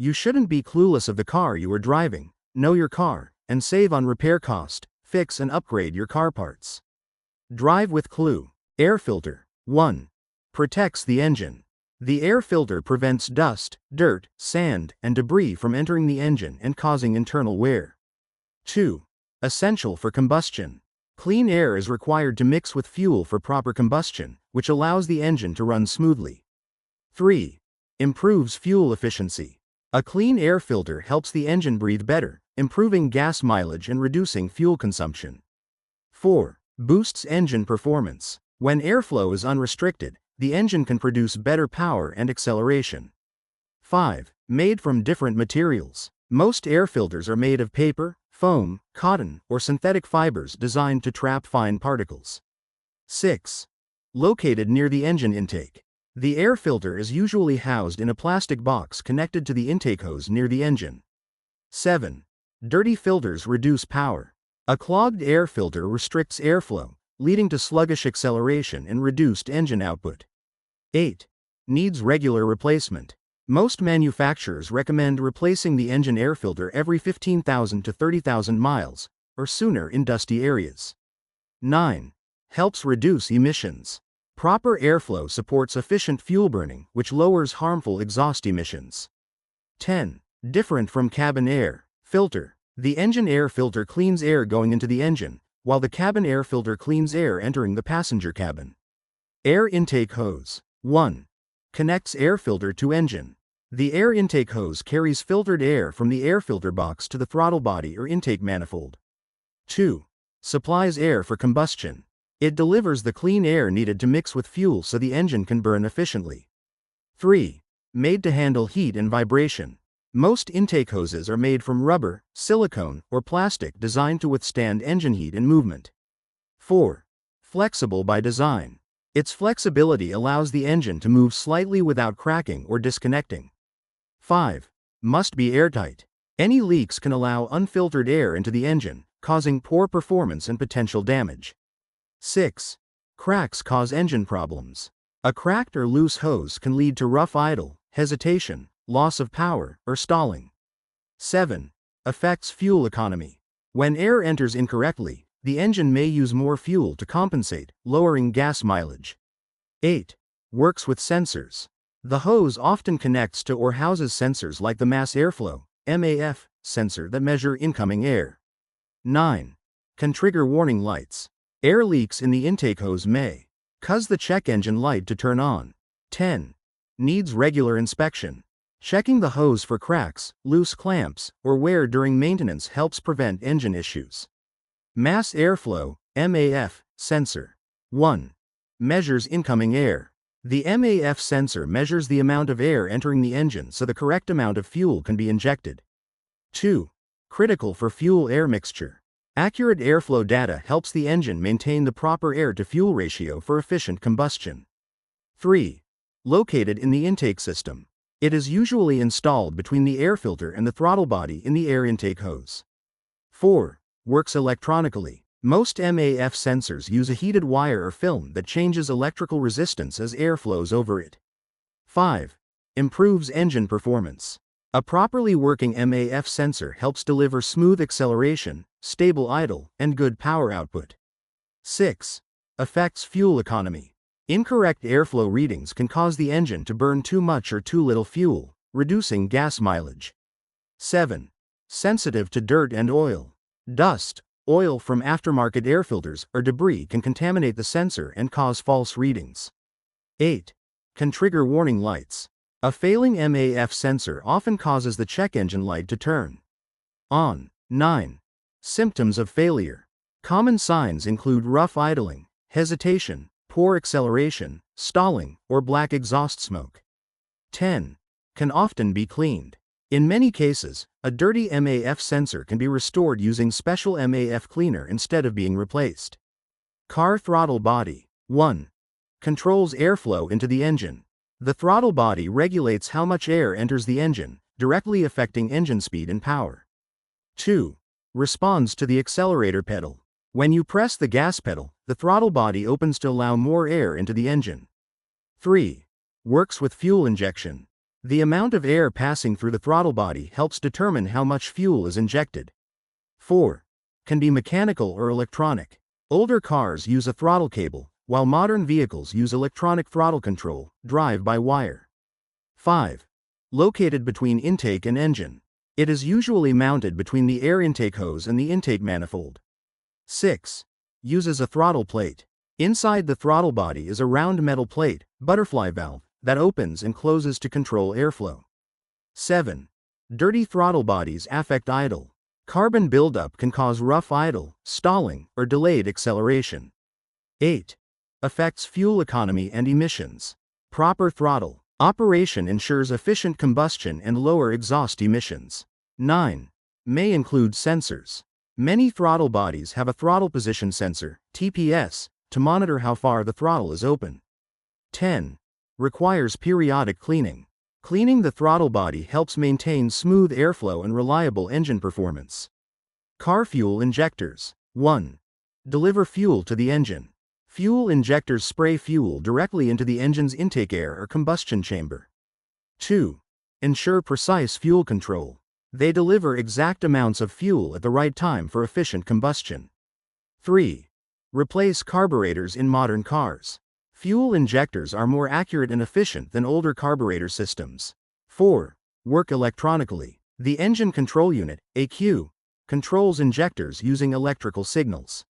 You shouldn't be clueless of the car you are driving. Know your car, and save on repair cost. Fix and upgrade your car parts. Drive with Clue. Air filter. 1. Protects the engine. The air filter prevents dust, dirt, sand, and debris from entering the engine and causing internal wear. 2. Essential for combustion. Clean air is required to mix with fuel for proper combustion, which allows the engine to run smoothly. 3. Improves fuel efficiency. A clean air filter helps the engine breathe better, improving gas mileage and reducing fuel consumption. 4. Boosts engine performance. When airflow is unrestricted, the engine can produce better power and acceleration. 5. Made from different materials. Most air filters are made of paper, foam, cotton, or synthetic fibers designed to trap fine particles. 6. Located near the engine intake. The air filter is usually housed in a plastic box connected to the intake hose near the engine. 7. Dirty filters reduce power. A clogged air filter restricts airflow, leading to sluggish acceleration and reduced engine output. 8. Needs regular replacement. Most manufacturers recommend replacing the engine air filter every 15,000 to 30,000 miles, or sooner in dusty areas. 9. Helps reduce emissions. Proper airflow supports efficient fuel burning, which lowers harmful exhaust emissions. 10. Different from cabin air filter. The engine air filter cleans air going into the engine, while the cabin air filter cleans air entering the passenger cabin. Air intake hose. 1. Connects air filter to engine. The air intake hose carries filtered air from the air filter box to the throttle body or intake manifold. 2. Supplies air for combustion. It delivers the clean air needed to mix with fuel so the engine can burn efficiently. 3. Made to handle heat and vibration. Most intake hoses are made from rubber, silicone, or plastic designed to withstand engine heat and movement. 4. Flexible by design. Its flexibility allows the engine to move slightly without cracking or disconnecting. 5. Must be airtight. Any leaks can allow unfiltered air into the engine, causing poor performance and potential damage. 6. Cracks cause engine problems. A cracked or loose hose can lead to rough idle, hesitation, loss of power, or stalling. 7. Affects fuel economy. When air enters incorrectly, the engine may use more fuel to compensate, lowering gas mileage. 8. Works with sensors. The hose often connects to or houses sensors like the mass airflow (MAF) sensor that measure incoming air. 9. Can trigger warning lights. Air leaks in the intake hose may cause the check engine light to turn on. 10. Needs regular inspection. Checking the hose for cracks, loose clamps, or wear during maintenance helps prevent engine issues. Mass airflow (MAF) sensor. 1. Measures incoming air. The MAF sensor measures the amount of air entering the engine so the correct amount of fuel can be injected. 2. Critical for fuel-air mixture. Accurate airflow data helps the engine maintain the proper air-to-fuel ratio for efficient combustion. 3. Located in the intake system. It is usually installed between the air filter and the throttle body in the air intake hose. 4. Works electronically. Most MAF sensors use a heated wire or film that changes electrical resistance as air flows over it. 5. Improves engine performance. A properly working MAF sensor helps deliver smooth acceleration, stable idle, and good power output. 6. Affects fuel economy. Incorrect airflow readings can cause the engine to burn too much or too little fuel, reducing gas mileage. 7. Sensitive to dirt and oil. Dust, oil from aftermarket air filters, or debris can contaminate the sensor and cause false readings. 8. Can trigger warning lights. A failing MAF sensor often causes the check engine light to turn on. 9. Symptoms of failure. Common signs include rough idling, hesitation, poor acceleration, stalling, or black exhaust smoke. 10. Can often be cleaned. In many cases, a dirty MAF sensor can be restored using special MAF cleaner instead of being replaced. Car throttle body. 1. Controls airflow into the engine. The throttle body regulates how much air enters the engine, directly affecting engine speed and power. 2. Responds to the accelerator pedal. When you press the gas pedal, the throttle body opens to allow more air into the engine. 3. Works with fuel injection. The amount of air passing through the throttle body helps determine how much fuel is injected. 4. Can be mechanical or electronic. Older cars use a throttle cable, while modern vehicles use electronic throttle control, drive-by-wire. 5. Located between intake and engine. It is usually mounted between the air intake hose and the intake manifold. 6. Uses a throttle plate. Inside the throttle body is a round metal plate, butterfly valve, that opens and closes to control airflow. 7. Dirty throttle bodies affect idle. Carbon buildup can cause rough idle, stalling, or delayed acceleration. 8. Affects fuel economy and emissions. Proper throttle operation ensures efficient combustion and lower exhaust emissions. 9. May include sensors. Many throttle bodies have a throttle position sensor, TPS, to monitor how far the throttle is open. 10. Requires periodic cleaning. Cleaning the throttle body helps maintain smooth airflow and reliable engine performance. Car fuel injectors. 1. Deliver fuel to the engine. Fuel injectors spray fuel directly into the engine's intake air or combustion chamber. 2. Ensure precise fuel control. They deliver exact amounts of fuel at the right time for efficient combustion. 3. Replace carburetors in modern cars. Fuel injectors are more accurate and efficient than older carburetor systems. 4. Work electronically. The engine control unit, ECU, controls injectors using electrical signals.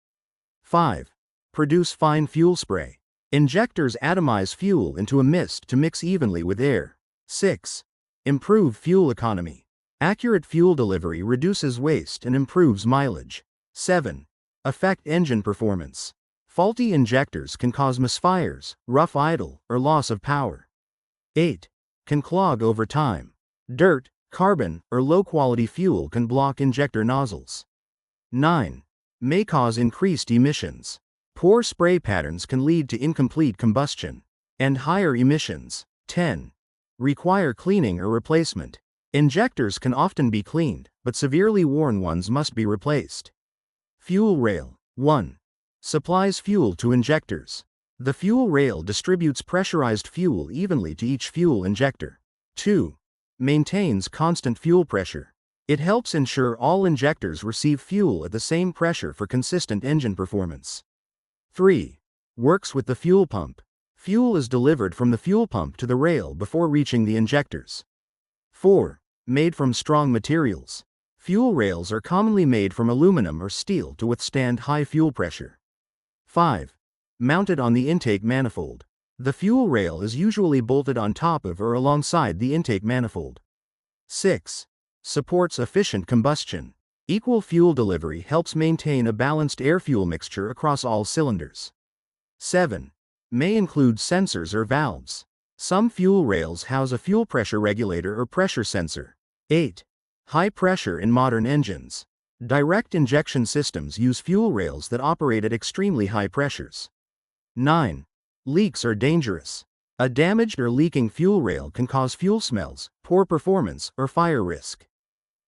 5. Produce fine fuel spray. Injectors atomize fuel into a mist to mix evenly with air. 6. Improve fuel economy. Accurate fuel delivery reduces waste and improves mileage. 7. Affect engine performance. Faulty injectors can cause misfires, rough idle, or loss of power. 8. Can clog over time. Dirt, carbon, or low-quality fuel can block injector nozzles. 9. May cause increased emissions. Poor spray patterns can lead to incomplete combustion and higher emissions. 10. Require cleaning or replacement. Injectors can often be cleaned, but severely worn ones must be replaced. Fuel rail. 1. Supplies fuel to injectors. The fuel rail distributes pressurized fuel evenly to each fuel injector. 2. Maintains constant fuel pressure. It helps ensure all injectors receive fuel at the same pressure for consistent engine performance. 3. Works with the fuel pump. Fuel is delivered from the fuel pump to the rail before reaching the injectors. 4. Made from strong materials. Fuel rails are commonly made from aluminum or steel to withstand high fuel pressure. 5. Mounted on the intake manifold. The fuel rail is usually bolted on top of or alongside the intake manifold. 6. Supports efficient combustion. Equal fuel delivery helps maintain a balanced air-fuel mixture across all cylinders. 7. May include sensors or valves. Some fuel rails house a fuel pressure regulator or pressure sensor. 8. High pressure in modern engines. Direct injection systems use fuel rails that operate at extremely high pressures. 9. Leaks are dangerous. A damaged or leaking fuel rail can cause fuel smells, poor performance, or fire risk.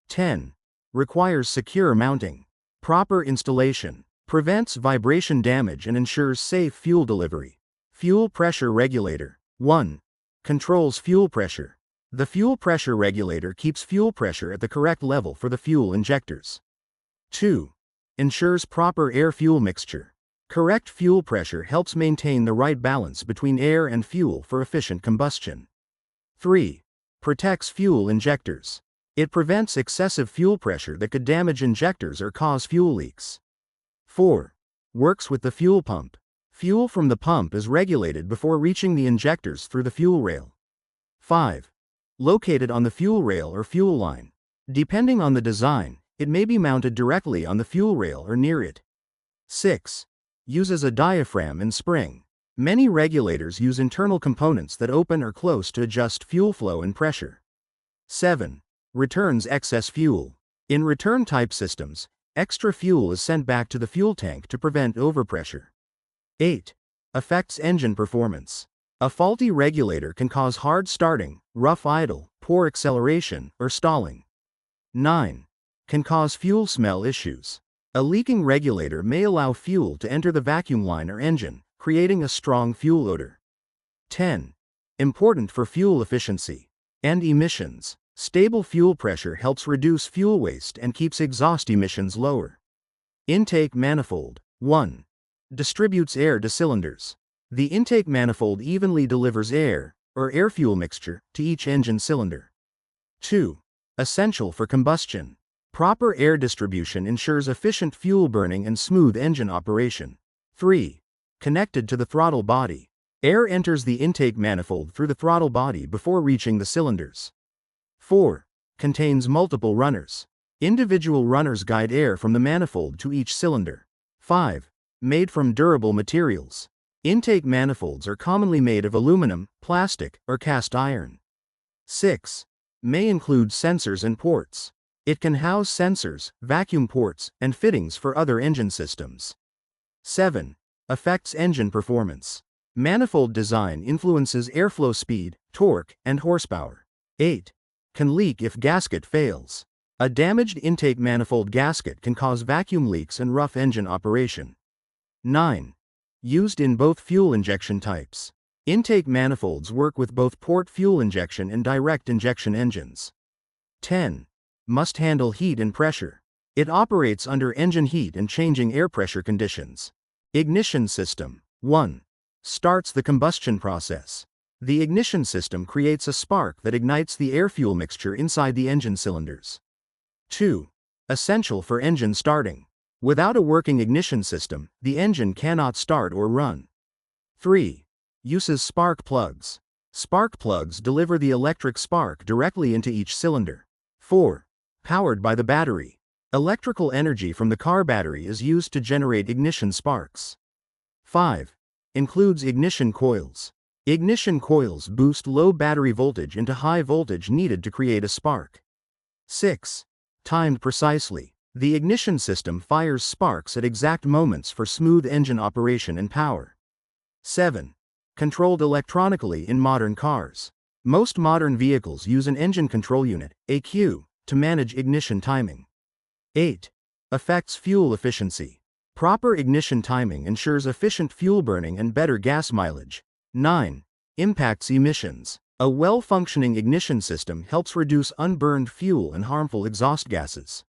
10. Requires secure mounting. Proper installation prevents vibration damage and ensures safe fuel delivery. Fuel pressure regulator. 1. Controls fuel pressure. The fuel pressure regulator keeps fuel pressure at the correct level for the fuel injectors. 2. Ensures proper air-fuel mixture. Correct fuel pressure helps maintain the right balance between air and fuel for efficient combustion. 3. Protects fuel injectors. It prevents excessive fuel pressure that could damage injectors or cause fuel leaks. 4. Works with the fuel pump. Fuel from the pump is regulated before reaching the injectors through the fuel rail. 5. Located on the fuel rail or fuel line. Depending on the design, it may be mounted directly on the fuel rail or near it. 6. Uses a diaphragm and spring. Many regulators use internal components that open or close to adjust fuel flow and pressure. 7. Returns excess fuel. In return-type systems, extra fuel is sent back to the fuel tank to prevent overpressure. 8. Affects engine performance. A faulty regulator can cause hard starting, rough idle, poor acceleration, or stalling. 9. Can cause fuel smell issues. A leaking regulator may allow fuel to enter the vacuum line or engine, creating a strong fuel odor. 10. Important for fuel efficiency. And emissions. Stable fuel pressure helps reduce fuel waste and keeps exhaust emissions lower. Intake manifold. 1. Distributes air to cylinders. The intake manifold evenly delivers air, or air-fuel mixture, to each engine cylinder. 2. Essential for combustion. Proper air distribution ensures efficient fuel burning and smooth engine operation. 3. Connected to the throttle body. Air enters the intake manifold through the throttle body before reaching the cylinders. 4. Contains multiple runners. Individual runners guide air from the manifold to each cylinder. 5. Made from durable materials. Intake manifolds are commonly made of aluminum, plastic, or cast iron. 6. May include sensors and ports. It can house sensors, vacuum ports, and fittings for other engine systems. 7. Affects engine performance. Manifold design influences airflow speed, torque, and horsepower. 8. Can leak if gasket fails. A damaged intake manifold gasket can cause vacuum leaks and rough engine operation. 9. Used in both fuel injection types. Intake manifolds work with both port fuel injection and direct injection engines. 10. Must handle heat and pressure. It operates under engine heat and changing air pressure conditions. Ignition system. 1. Starts the combustion process. The ignition system creates a spark that ignites the air-fuel mixture inside the engine cylinders. 2. Essential for engine starting. Without a working ignition system, the engine cannot start or run. 3. Uses spark plugs. Spark plugs deliver the electric spark directly into each cylinder. 4. Powered by the battery. Electrical energy from the car battery is used to generate ignition sparks. 5. Includes ignition coils. Ignition coils boost low battery voltage into high voltage needed to create a spark. 6. Timed precisely. The ignition system fires sparks at exact moments for smooth engine operation and power. 7. Controlled electronically in modern cars. Most modern vehicles use an engine control unit, ECU, to manage ignition timing. 8. Affects fuel efficiency. Proper ignition timing ensures efficient fuel burning and better gas mileage. 9. Impacts emissions. A well-functioning ignition system helps reduce unburned fuel and harmful exhaust gases.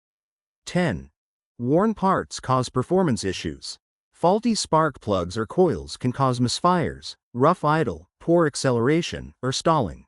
10. Worn parts cause performance issues. Faulty spark plugs or coils can cause misfires, rough idle, poor acceleration, or stalling.